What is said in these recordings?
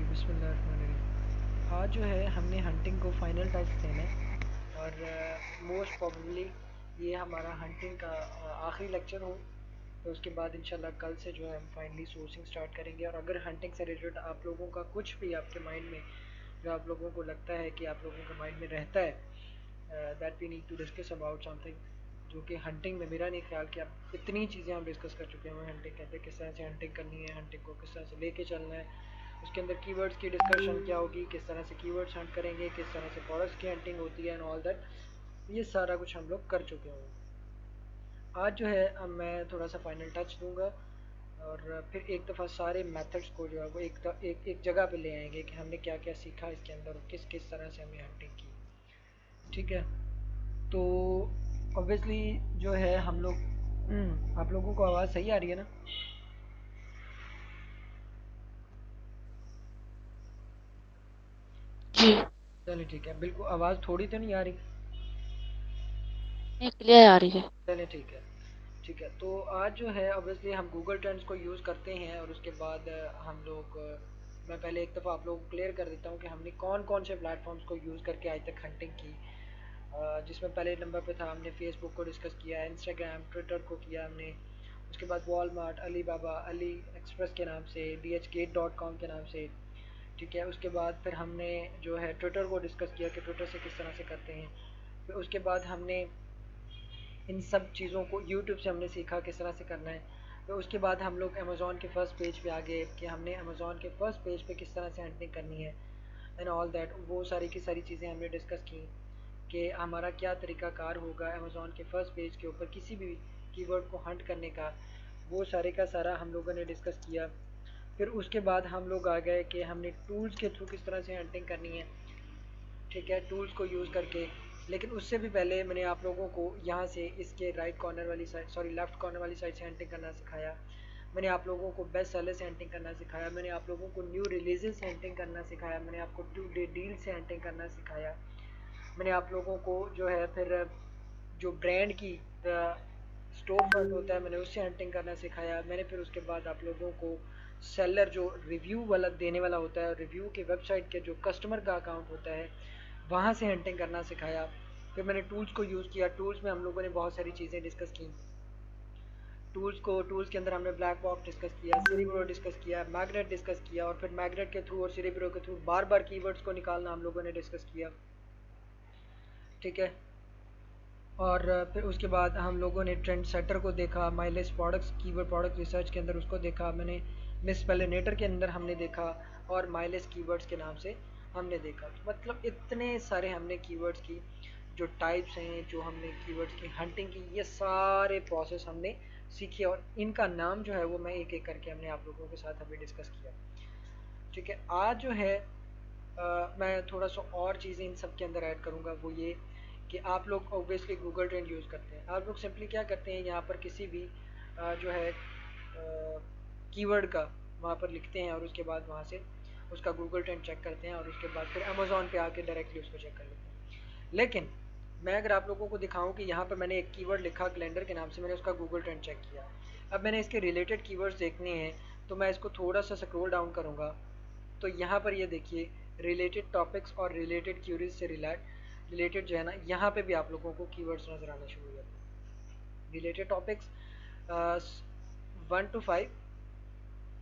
बिस्मिल्लाहिर्रहमानिर्रहीम। आज जो है हमने हंटिंग को फाइनल टच देना है और मोस्ट प्रोबेबली ये हमारा हंटिंग का आखिरी लेक्चर हो। तो उसके बाद इंशाल्लाह कल से जो है हम फाइनली सोर्सिंग स्टार्ट करेंगे। और अगर हंटिंग से रिलेटेड आप लोगों का कुछ भी आपके माइंड में जो आप लोगों को लगता है कि आप लोगों के माइंड में रहता है that we need to discuss about something, जो कि हंटिंग में मेरा नहीं ख्याल कि आप इतनी चीज़ें हम डिस्कस कर चुके हैं। हंटिंग कहते हैं किस तरह से हंटिंग करनी है, हंटिंग को किस तरह से लेके चलना है, उसके अंदर कीवर्ड्स की डिस्कशन क्या होगी, किस तरह से कीवर्ड्स हंट करेंगे, किस तरह से प्रोडक्ट्स की हंटिंग होती है एंड ऑल दैट, ये सारा कुछ हम लोग कर चुके हैं। आज जो है अब मैं थोड़ा सा फाइनल टच दूंगा और फिर एक दफ़ा सारे मेथड्स को जो है वो एक जगह पे ले आएंगे कि हमने क्या क्या सीखा इसके अंदर और किस किस तरह से हमने हंटिंग की। ठीक है, तो ऑब्वियसली जो है हम लोग आप लोगों को आवाज़ सही आ रही है ना? जी। चलिए ठीक है, बिल्कुल आवाज़ थोड़ी तो नहीं आ रही? नहीं, क्लियर आ रही है। चलिए ठीक है। ठीक है, तो आज जो है ऑब्वियसली हम गूगल ट्रेंड्स को यूज़ करते हैं और उसके बाद हम लोग मैं पहले एक दफ़ा आप लोगों को क्लियर कर देता हूँ कि हमने कौन कौन से प्लेटफॉर्म्स को यूज़ करके आज तक हंटिंग की। जिसमें पहले नंबर पे था हमने फेसबुक को डिस्कस किया, इंस्टाग्राम, ट्विटर को किया हमने। उसके बाद वॉलमार्ट, अली बाबा, अली एक्सप्रेस के नाम से, dhgate.com के नाम से। ठीक है, उसके बाद फिर हमने जो है ट्विटर को डिस्कस किया कि ट्विटर से किस तरह से करते हैं। फिर उसके बाद हमने इन सब चीज़ों को यूट्यूब से हमने सीखा किस तरह से करना है। तो उसके बाद हम लोग अमेज़ॉन के फ़र्स्ट पेज पे आ गए कि हमने अमेज़ॉन के फ़र्स्ट पेज पे किस तरह से हंटिंग करनी है एंड ऑल दैट। वो सारी की सारी चीज़ें हमने डिस्कस की कि हमारा क्या तरीक़ाकार होगा अमेज़ॉन के फ़र्स्ट पेज के ऊपर किसी भी कीवर्ड को हंट करने का। वो सारे का सारा हम लोगों ने डिस्कस किया। फिर उसके बाद हम लोग आ गए कि हमने टूल्स के थ्रू किस तरह से हंटिंग करनी है। ठीक है, टूल्स को यूज़ करके। लेकिन उससे भी पहले मैंने आप लोगों को यहाँ से इसके राइट कॉर्नर वाली साइड, सॉरी लेफ़्ट कॉर्नर वाली साइड से हंटिंग करना सिखाया। मैंने आप लोगों को बेस्ट सेलर से हंटिंग करना सिखाया। मैंने आप लोगों को न्यू रिलीजेस से हंटिंग करना सिखाया। मैंने आपको टू डे डील से हंटिंग करना सिखाया। मैंने आप लोगों को जो है फिर जो ब्रांड की स्टोर फ्रंट होता है मैंने उससे हंटिंग करना सिखाया। मैंने फिर उसके बाद आप लोगों को सेलर जो रिव्यू वाला देने वाला होता है, रिव्यू के वेबसाइट के जो कस्टमर का अकाउंट होता है वहाँ से हंटिंग करना सिखाया। फिर मैंने टूल्स को यूज़ किया। टूल्स में हम लोगों ने बहुत सारी चीज़ें डिस्कस की। टूल्स के अंदर हमने ब्लैक बॉक्स डिस्कस किया, सेरिब्रो डिस्कस किया, मैग्नेट डिस्कस किया और फिर मैग्नेट के थ्रू और सेरिब्रो के थ्रू बार बार कीवर्ड्स को निकालना हम लोगों ने डिस्कस किया। ठीक है, और फिर उसके बाद हम लोगों ने ट्रेंड सेटर को देखा, mileage products keyword product research के अंदर उसको देखा मैंने, मिसपेलिनेटर के अंदर हमने देखा और माइलेज कीवर्ड्स के नाम से हमने देखा। तो मतलब इतने सारे हमने कीवर्ड्स की जो टाइप्स हैं, जो हमने कीवर्ड्स की हंटिंग की, ये सारे प्रोसेस हमने सीखे और इनका नाम जो है वो मैं एक एक करके हमने आप लोगों के साथ अभी डिस्कस किया। ठीक है, आज जो है मैं थोड़ा सा और चीज़ें इन सब के अंदर ऐड करूँगा। वो ये कि आप लोग ऑब्वियसली गूगल ट्रेंड यूज़ करते हैं। आप लोग सिंपली क्या करते हैं, यहाँ पर किसी भी जो है कीवर्ड का वहाँ पर लिखते हैं और उसके बाद वहाँ से उसका गूगल ट्रेंड चेक करते हैं और उसके बाद फिर अमेज़ॉन पे आके डायरेक्टली उसको चेक कर लेते हैं। लेकिन मैं अगर आप लोगों को दिखाऊं कि यहाँ पर मैंने एक कीवर्ड लिखा कैलेंडर के नाम से, मैंने उसका गूगल ट्रेंड चेक किया। अब मैंने इसके रिलेटेड कीवर्ड्स देखने हैं तो मैं इसको थोड़ा सा स्क्रॉल डाउन करूँगा तो यहाँ पर ये देखिए रिलेटेड टॉपिक्स और रिलेटेड क्यूरीज से रिलेटेड जो है ना, यहाँ पे भी आप लोगों को कीवर्ड्स नज़र आना शुरू हो जाते हैं। रिलेटेड टॉपिक्स 1 to 5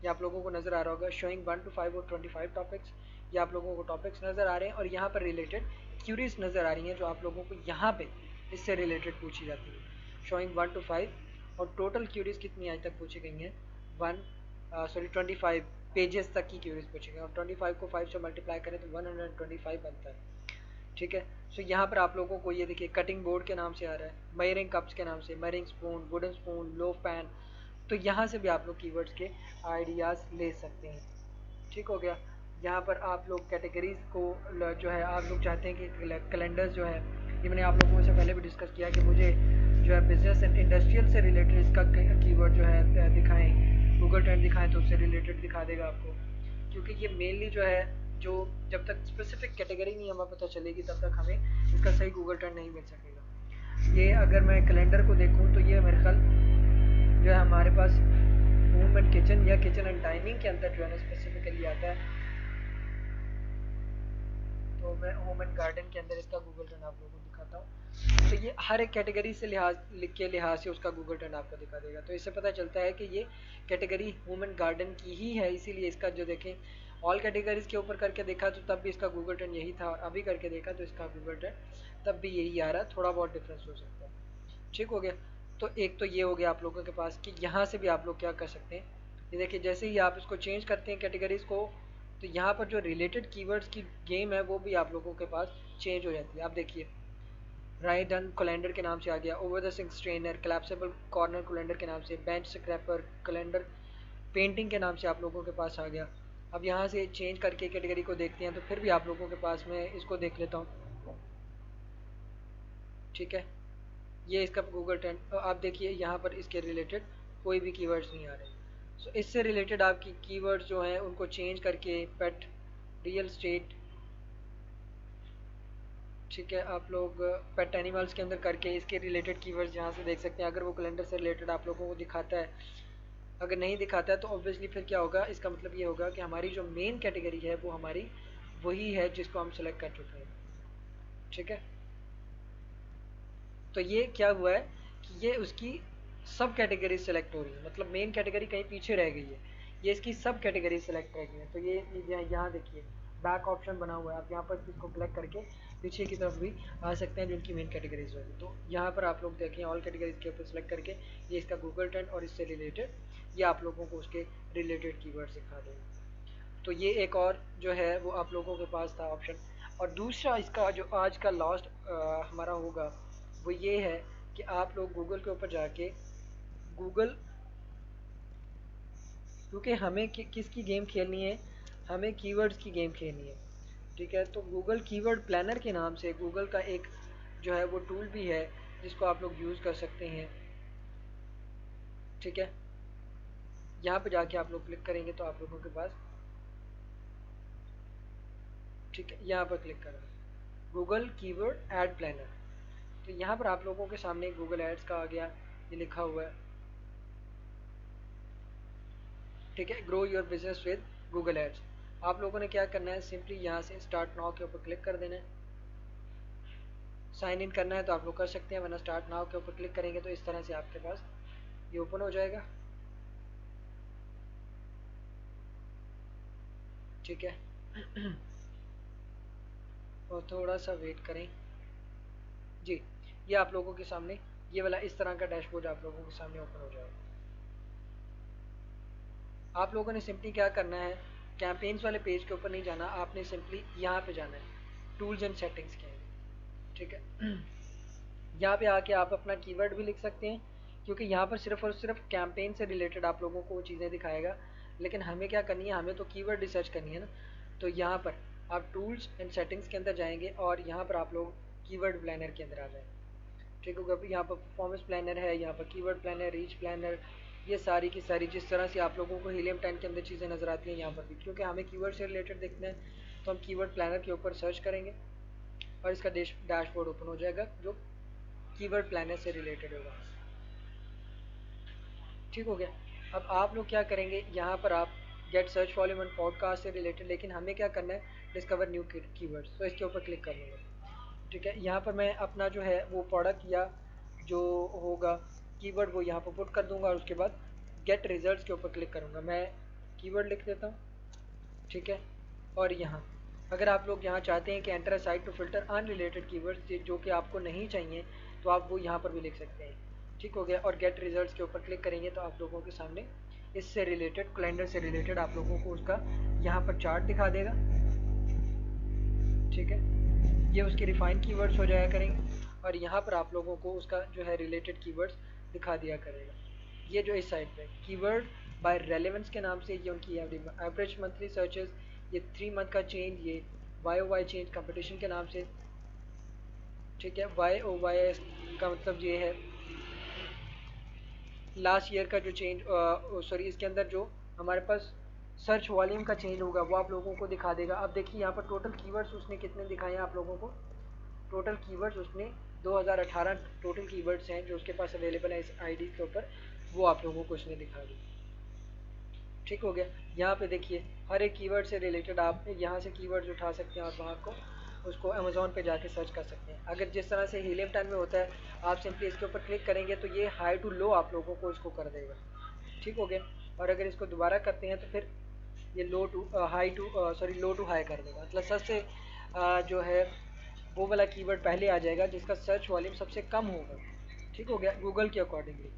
ये आप लोगों को नज़र आ रहा होगा, शोइंग 1 to 5 और 25 टॉपिक्स, ये आप लोगों को टॉपिक्स नज़र आ रहे हैं। और यहाँ पर रिलेटेड क्यूरीज नज़र आ रही हैं जो आप लोगों को यहाँ पे इससे रिलेटेड पूछी जाती है। शोइंग 1 to 5 और टोटल क्यूरीज कितनी आज तक पूछी गई हैं, 25 पेजेस तक की क्यूरीज पूछी गई और 25 को 5 से मल्टीप्लाई करें तो 125 बनता है। ठीक है, सो यहाँ पर आप लोगों को ये देखिए कटिंग बोर्ड के नाम से आ रहा है, मयरिंग कप्स के नाम से, मयरिंग spoon, wooden spoon, loaf pan. तो यहाँ से भी आप लोग कीवर्ड्स के आइडियाज़ ले सकते हैं। ठीक हो गया। यहाँ पर आप लोग कैटेगरीज को जो है आप लोग चाहते हैं कि कैलेंडर्स जो है, ये मैंने आप लोगों से पहले भी डिस्कस किया कि मुझे जो है बिजनेस एंड इंडस्ट्रियल से रिलेटेड इसका कीवर्ड जो है दिखाएं, गूगल ट्रेंड दिखाएं तो उससे रिलेटेड दिखा देगा आपको। क्योंकि ये मेनली जो है, जो जब तक स्पेसिफिक कैटेगरी नहीं हमें पता चलेगी तब तक हमें इसका सही गूगल ट्रेंड नहीं मिल सकेगा। ये अगर मैं कैलेंडर को देखूँ तो ये मेरे ख्याल जो है हमारे पास होम एंड किचन या किचन एंड डाइनिंग के अंदर जो है ना स्पेसिफिकली आता है। तो मैं होम एंड गार्डन के अंदर इसका गूगल ट्रेंड आप लोगों को दिखाता हूँ। तो ये हर एक कैटेगरी से लिहाज से उसका गूगल ट्रेंड आपको दिखा देगा। तो इससे पता चलता है कि ये कैटेगरी होम एंड गार्डन की ही है, इसीलिए इसका जो देखें ऑल कैटेगरीज के ऊपर करके देखा तो तब भी इसका गूगल ट्रेंड यही था, और अभी करके देखा तो इसका गूगल ट्रेंड तब भी यही आ रहा है, थोड़ा बहुत डिफरेंस हो सकता है। ठीक हो गया। तो एक तो ये हो गया आप लोगों के पास कि यहाँ से भी आप लोग क्या कर सकते हैं, ये देखिए जैसे ही आप इसको चेंज करते हैं कैटेगरीज को, तो यहाँ पर जो रिलेटेड कीवर्ड्स की गेम है वो भी आप लोगों के पास चेंज हो जाती है। आप देखिए राइट डन कैलेंडर के नाम से आ गया, over the sink strainer collapsible corner calendar के नाम से, बेंच स्क्रैपर कैलेंडर पेंटिंग के नाम से आप लोगों के पास आ गया। अब यहाँ से चेंज करके कैटेगरी को देखते हैं तो फिर भी आप लोगों के पास मैं इसको देख लेता हूँ। ठीक है, ये इसका गूगल ट्रेंड आप देखिए, यहाँ पर इसके रिलेटेड कोई भी कीवर्ड्स नहीं आ रहे। सो इससे रिलेटेड आपकी कीवर्ड्स जो हैं उनको चेंज करके पेट, रियल स्टेट, ठीक है, आप लोग पेट एनिमल्स के अंदर करके इसके रिलेटेड कीवर्ड्स यहाँ से देख सकते हैं। अगर वो कैलेंडर से रिलेटेड आप लोगों को दिखाता है, अगर नहीं दिखाता है तो ऑब्वियसली फिर क्या होगा, इसका मतलब ये होगा कि हमारी जो मेन कैटेगरी है वो हमारी वही है जिसको हम सेलेक्ट कर चुके हैं। ठीक है, तो ये क्या हुआ है कि ये उसकी सब कैटेगरी सेलेक्ट हो रही है, मतलब मेन कैटेगरी कहीं पीछे रह गई है, ये इसकी सब कैटेगरी सेलेक्ट रह गई है। तो ये यहाँ देखिए बैक ऑप्शन बना हुआ है, आप यहाँ पर इसको क्लिक करके पीछे की तरफ भी आ सकते हैं जो उनकी मेन कैटेगरीज होगी। तो यहाँ पर आप लोग देखें ऑल कैटेगरीज के ऊपर सेलेक्ट करके ये इसका गूगल ट्रेंड और इससे रिलेटेड ये आप लोगों को उसके रिलेटेड कीवर्ड दिखा देगा। तो ये एक और जो है वो आप लोगों के पास था ऑप्शन। और दूसरा इसका जो आज का लास्ट हमारा होगा वो ये है कि आप लोग गूगल के ऊपर जाके गूगल, क्योंकि हमें किसकी गेम खेलनी है, हमें कीवर्ड्स की गेम खेलनी है। ठीक है, तो गूगल कीवर्ड प्लानर के नाम से गूगल का एक जो है वो टूल भी है जिसको आप लोग यूज़ कर सकते हैं। ठीक है, यहाँ पे जाके आप लोग क्लिक करेंगे तो आप लोगों के पास, ठीक है, यहाँ पर क्लिक करें गूगल कीवर्ड एड प्लानर। तो यहाँ पर आप लोगों के सामने गूगल एड्स का आ गया, ये लिखा हुआ है। ठीक है, grow your business with Google ads. आप लोगों ने क्या करना है, सिंपली यहाँ से स्टार्ट नाउ के ऊपर क्लिक कर देना है। साइन इन करना है तो आप लोग कर सकते हैं, वरना स्टार्ट नाउ के ऊपर क्लिक करेंगे तो इस तरह से आपके पास ये ओपन हो जाएगा। ठीक है और थोड़ा सा वेट करें जी, ये आप लोगों के सामने ये वाला इस तरह का डैशबोर्ड आप लोगों के सामने ओपन हो जाएगा। आप लोगों ने सिंपली क्या करना है, कैंपेन्स वाले पेज के ऊपर नहीं जाना, आपने सिंपली यहाँ पे जाना है टूल्स एंड सेटिंग्स के। ठीक है यहाँ पे आके आप अपना कीवर्ड भी लिख सकते हैं, क्योंकि यहाँ पर सिर्फ और सिर्फ कैंपेन से रिलेटेड आप लोगों को वो चीज़ें दिखाएगा, लेकिन हमें क्या करनी है, हमें तो कीवर्ड रिसर्च करनी है ना। तो यहाँ पर आप टूल्स एंड सेटिंग्स के अंदर जाएंगे और यहाँ पर आप लोग कीवर्ड प्लानर के अंदर आ जाएंगे। ठीक होगा, यहाँ पर परफॉर्मेंस प्लानर है, यहाँ पर कीवर्ड प्लानर, रीच प्लानर, ये सारी की सारी जिस तरह से आप लोगों को हीलियम 10 के अंदर चीज़ें नज़र आती हैं यहाँ पर भी, क्योंकि हमें कीवर्ड से रिलेटेड देखना है तो हम कीवर्ड प्लानर के ऊपर सर्च करेंगे और इसका डैशबोर्ड ओपन हो जाएगा जो कीवर्ड प्लानर से रिलेटेड होगा। ठीक हो गया। अब आप लोग क्या करेंगे, यहाँ पर आप get search volume and podcast से रिलेटेड, लेकिन हमें क्या करना है, डिस्कवर न्यू कीवर्ड्स, तो इसके ऊपर क्लिक कर लूँगा। ठीक है, यहाँ पर मैं अपना जो है वो प्रोडक्ट या जो होगा कीवर्ड वो यहाँ पर पुट कर दूँगा और उसके बाद गेट रिजल्ट्स के ऊपर क्लिक करूँगा। मैं कीवर्ड लिख देता हूँ। ठीक है, और यहाँ अगर आप लोग यहाँ चाहते हैं कि enter site to filter unrelated keywords जो कि आपको नहीं चाहिए, तो आप वो यहाँ पर भी लिख सकते हैं। ठीक हो गया, और गेट रिजल्ट्स के ऊपर क्लिक करेंगे तो आप लोगों के सामने इससे रिलेटेड कैलेंडर से रिलेटेड आप लोगों को उसका यहाँ पर चार्ट दिखा देगा। ठीक है, ये उसके रिफाइन कीवर्ड्स हो जाया करेंगे और यहाँ पर आप लोगों को उसका जो है रिलेटेड कीवर्ड्स दिखा दिया करेगा। ये जो इस साइड पे कीवर्ड बाय रेलेवेंस के नाम से ये उनकी एवरेज मंथली सर्चेस, ये 3 मंथ का चेंज, ये वाई चेंज कंपटीशन के नाम से। ठीक है, वाई का मतलब ये है लास्ट ईयर का जो चेंज, सॉरी इसके अंदर जो हमारे पास सर्च वॉल्यूम का चेंज होगा वो आप लोगों को दिखा देगा। अब देखिए यहाँ पर टोटल कीवर्ड्स उसने कितने दिखाए हैं आप लोगों को, टोटल कीवर्ड्स उसने 2018 टोटल कीवर्ड्स हैं जो उसके पास अवेलेबल है इस आईडी के ऊपर, वो आप लोगों को उसने दिखा दी। ठीक हो गया, यहाँ पे देखिए हर एक कीवर्ड से रिलेटेड आप यहाँ से कीवर्ड्स उठा सकते हैं और वहाँ को उसको अमेज़ोन पे जाके सर्च कर सकते हैं। अगर जिस तरह से हीलियम 10 में होता है, आप सिंपली इसके ऊपर क्लिक करेंगे तो ये हाई टू लो आप लोगों को इसको कर देगा। ठीक हो गया। और अगर इसको दोबारा करते हैं तो फिर ये low to high to sorry low to high कर देगा। मतलब सबसे जो है वो वाला कीवर्ड पहले आ जाएगा जिसका सर्च वॉल्यूम सबसे कम होगा। ठीक हो गया, गूगल के अकॉर्डिंगली।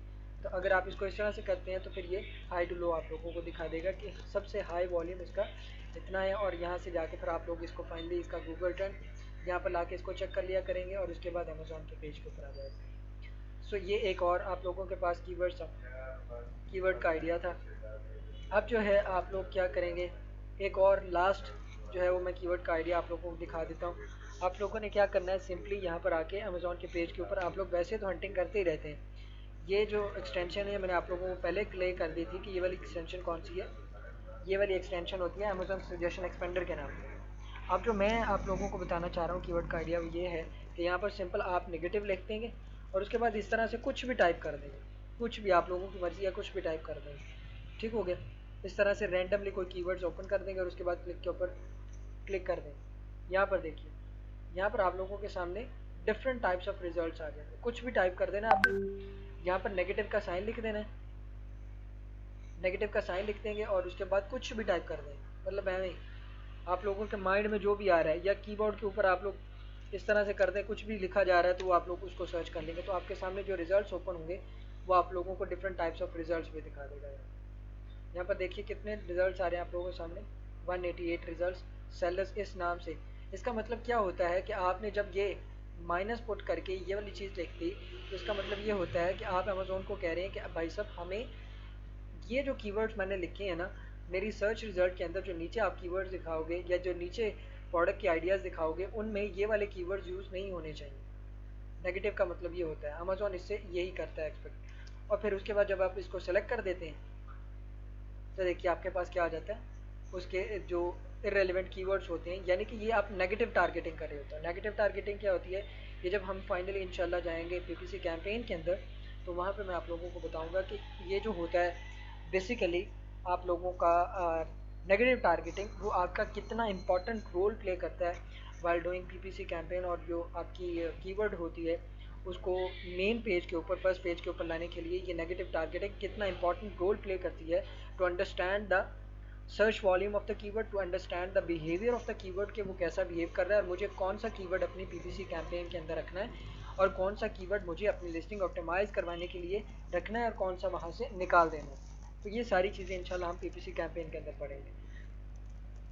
तो अगर आप इसको इस तरह से करते हैं तो फिर ये हाई टू लो आप लोगों को दिखा देगा कि सबसे हाई वॉल्यूम इसका इतना है। और यहाँ से जाके फिर आप लोग इसको फाइनली इसका गूगल ट्रेंड यहाँ पर लाके इसको चेक कर लिया करेंगे और उसके बाद अमेज़ॉन के पेज के ऊपर आ जाएगा। सो ये एक और आप लोगों के पास कीवर्ड का आइडिया था। अब जो है आप लोग क्या करेंगे, एक और लास्ट जो है वो मैं कीवर्ड का आइडिया आप लोगों को दिखा देता हूँ। आप लोगों ने क्या करना है, सिंपली यहाँ पर आके अमेज़ॉन के पेज के ऊपर आप लोग वैसे तो हंटिंग करते ही रहते हैं। ये जो एक्सटेंशन है मैंने आप लोगों को पहले क्लियर कर दी थी कि ये वाली एक्सटेंशन कौन सी है। ये वाली एक्सटेंशन होती है अमेज़ॉन सजेशन एक्सपेंडर के नाम से। अब जो मैं आप लोगों को बताना चाह रहा हूँ कीवर्ड का आइडिया ये है कि यहाँ पर सिंपल आप नेगेटिव लिख देंगे और उसके बाद इस तरह से कुछ भी टाइप कर देंगे, कुछ भी आप लोगों की मर्ज़ी है, कुछ भी टाइप कर देंगे। ठीक हो गया। इस तरह से रैंडमली कोई कीवर्ड्स ओपन कर देंगे और उसके बाद क्लिक के ऊपर क्लिक कर देंगे। यहाँ पर देखिए, यहाँ पर आप लोगों के सामने डिफरेंट टाइप्स ऑफ रिजल्ट्स आ जाएंगे। कुछ भी टाइप कर देना आपने, यहाँ पर नेगेटिव का साइन लिख देना है, नेगेटिव का साइन लिख देंगे और उसके बाद कुछ भी टाइप कर देंगे। मतलब ऐसे ही आप लोगों के माइंड में जो भी आ रहा है या कीबोर्ड के ऊपर आप लोग इस तरह से कर दें, कुछ भी लिखा जा रहा है तो वो आप लोग उसको सर्च कर लेंगे तो आपके सामने जो रिजल्ट्स ओपन होंगे वो आप लोगों को डिफरेंट टाइप्स ऑफ रिजल्ट्स भी दिखा देगा। यहाँ पर देखिए कितने रिजल्ट्स आ रहे हैं आप लोगों के सामने, 188 रिजल्ट्स सेलर्स इस नाम से। इसका मतलब क्या होता है कि आपने जब ये माइनस पुट करके ये वाली चीज़ लिख दी तो इसका मतलब ये होता है कि आप अमेज़ोन को कह रहे हैं कि भाई साहब हमें ये जो कीवर्ड्स मैंने लिखे हैं ना, मेरी सर्च रिजल्ट के अंदर जो नीचे आप कीवर्ड्स दिखाओगे या जो नीचे प्रोडक्ट के आइडियाज़ दिखाओगे उनमें ये वाले कीवर्ड्स यूज़ नहीं होने चाहिए। नेगेटिव का मतलब ये होता है, अमेज़ॉन इससे यही करता है एक्सपेक्ट। और फिर उसके बाद जब आप इसको सेलेक्ट कर देते हैं तो देखिए आपके पास क्या आ जाता है, उसके जो इरेलीवेंट कीवर्ड्स होते हैं, यानी कि ये आप नेगेटिव टारगेटिंग कर रहे होते हैं। नेगेटिव टारगेटिंग क्या होती है, ये जब हम फाइनली इंशाल्लाह जाएंगे पीपीसी कैंपेन के अंदर तो वहाँ पे मैं आप लोगों को बताऊंगा कि ये जो होता है बेसिकली आप लोगों का नेगेटिव टारगेटिंग वो आपका कितना इंपॉर्टेंट रोल प्ले करता है वाइल डूइंग पीपीसी कैंपेन। और जो आपकी कीवर्ड होती है उसको मेन पेज के ऊपर, फर्स्ट पेज के ऊपर लाने के लिए ये नेगेटिव टारगेटिंग कितना इंपॉर्टेंट रोल प्ले करती है to understand the search volume of the keyword, to understand the behaviour of the keyword कि वो कैसा बिहेव कर रहा है और मुझे कौन सा कीवर्ड अपनी पीपीसी कैंपेन के अंदर रखना है और कौन सा कीवर्ड मुझे अपनी लिस्टिंग ऑप्टिमाइज करवाने के लिए रखना है और कौन सा वहाँ से निकाल देना है। तो ये सारी चीज़ें इंशाल्लाह हम पीपीसी कैंपेन के अंदर पढ़ेंगे।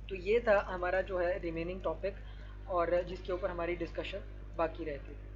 तो ये था हमारा जो है रिमेनिंग टॉपिक और जिसके ऊपर हमारी डिस्कशन बाकी रहती थी।